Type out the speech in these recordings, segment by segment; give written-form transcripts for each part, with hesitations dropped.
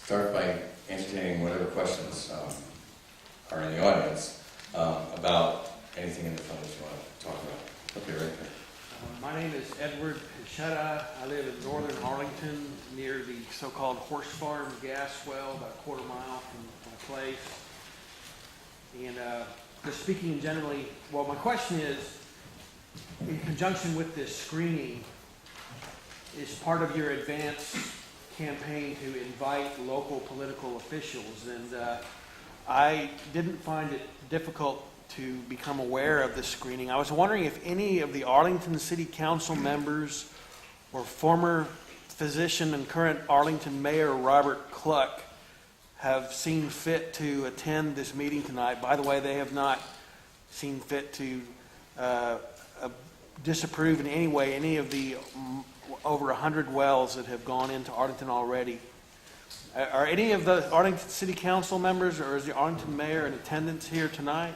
start by entertaining whatever questions are in the audience about anything in the film that you want to talk about. Okay, right there. My name is Edward Pichetta. I live in northern Arlington near the so-called Horse Farm gas well, about a quarter mile from my place. And just speaking generally, well, my question is, in conjunction with this screening, is part of your advance campaign to invite local political officials? And I didn't find it difficult to become aware of this screening. I was wondering if any of the Arlington City Council members or former physician and current Arlington Mayor Robert Cluck have seen fit to attend this meeting tonight. By the way, they have not seen fit to disapprove in any way any of the over 100 wells that have gone into Arlington already. Are any of the Arlington City Council members or is the Arlington Mayor in attendance here tonight?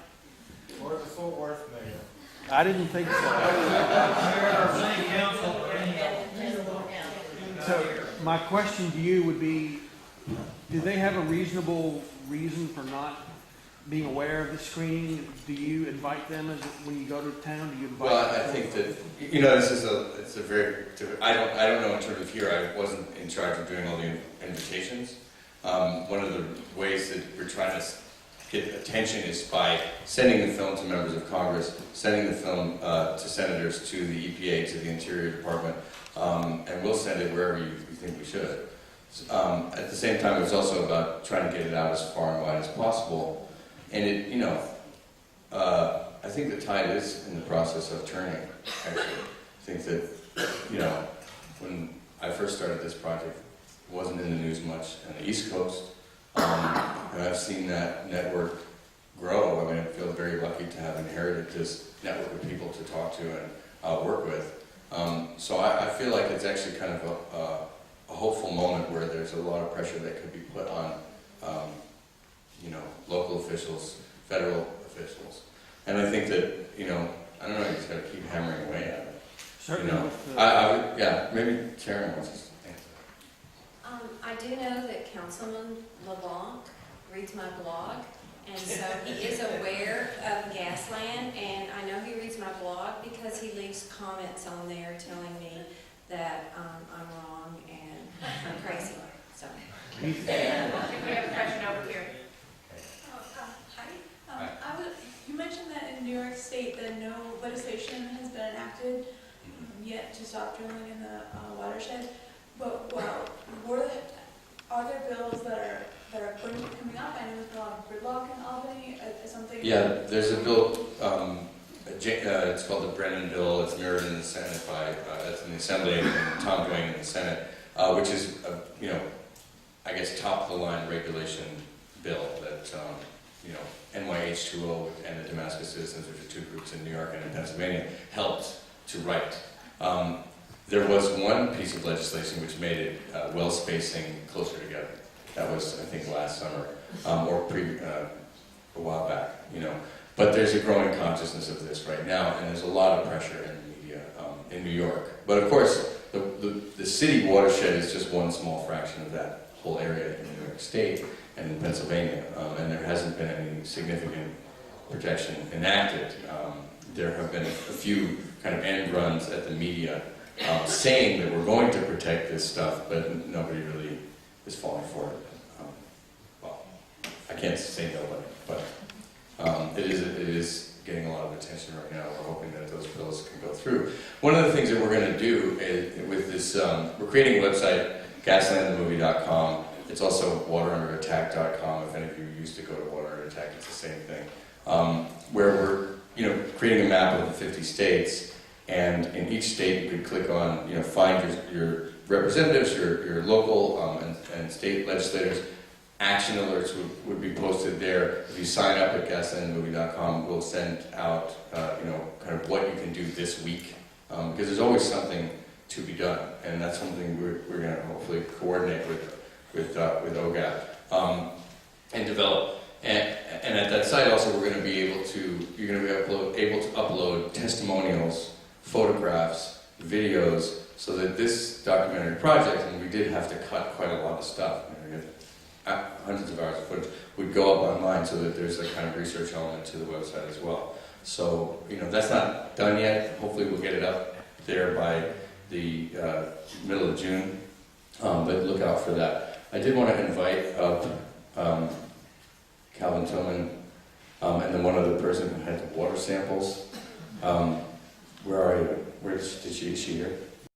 Or the Fort Worth Mayor. I didn't think so. So my question to you would be, do they have a reasonable reason for not being aware of the screening? Do you invite them when you go to town? Do you invite Well, them? I think that, you know, it's a very, I don't know in terms of here, I wasn't in charge of doing all the invitations. One of the ways that we're trying to get attention is by sending the film to members of Congress, sending the film to senators, to the EPA, to the Interior Department, and we'll send it wherever you think we should. At the same time, it's also about trying to get it out as far and wide as possible. And it, you know, I think the tide is in the process of turning, actually. I think that, you know, when I first started this project, it wasn't in the news much on the East Coast. And I've seen that network grow. I mean, I feel very lucky to have inherited this network of people to talk to and work with. So I feel like it's actually kind of a hopeful moment where there's a lot of pressure that could be put on, you know, local officials, federal officials. And I think that, you know, I don't know, you just got to keep hammering away at it. Certainly. You know, I would, yeah, maybe Karen wants to answer. I do know that Councilman LeBlanc reads my blog, and so he is aware of Gasland, and I know he reads my blog because he leaves comments on there telling me that I'm wrong and I'm crazy. So. We have a question over here. Hi. You mentioned that in New York State that no legislation has been enacted yet to stop drilling in the watershed. But are there bills that are going to be coming up? I know there's a lot of gridlock in Albany. Is something? Yeah, there's a bill. It's called the Brennan Bill. It's mirrored in the Senate by that's in the Assembly and Tom Duane in the Senate, which is you know, I guess top of the line regulation bill that you know, NYH2O and the Damascus Citizens, which are two groups in New York and in Pennsylvania, helped to write. There was one piece of legislation which made it well spacing closer together. That was, I think, last summer or a while back, you know. But there's a growing consciousness of this right now, and there's a lot of pressure in the media in New York. But of course, the city watershed is just one small fraction of that whole area in New York State and in Pennsylvania, and there hasn't been any significant protection enacted. There have been a few kind of end runs at the media saying that we're going to protect this stuff, but nobody really is falling for it. Well, I can't say nobody, but it is getting a lot of attention right now. We're hoping that those bills can go through. One of the things that we're going to do is, with this, we're creating a website, gaslandthemovie.com. It's also waterunderattack.com. If any of you used to go to Water Under Attack, it's the same thing. Where we're, you know, creating a map of the 50 states. And in each state, you could click on, you know, find your representatives, your local and state legislators. Action alerts would be posted there. If you sign up at gaslandmovie.com, we'll send out, you know, kind of what you can do this week. Because there's always something to be done. And that's something we're going to hopefully coordinate with OGAP and develop. And at that site also, we're going to be able to, you're going to be able to upload testimonials, photographs, videos, so that this documentary project, and we did have to cut quite a lot of stuff. I mean, we had hundreds of hours of footage, would go up online so that there's a kind of research element to the website as well. So, that's not done yet. Hopefully we'll get it up there by the middle of June, but look out for that. I did want to invite up Calvin Tillman and then one other person who had the water samples. Where are you? Did she here?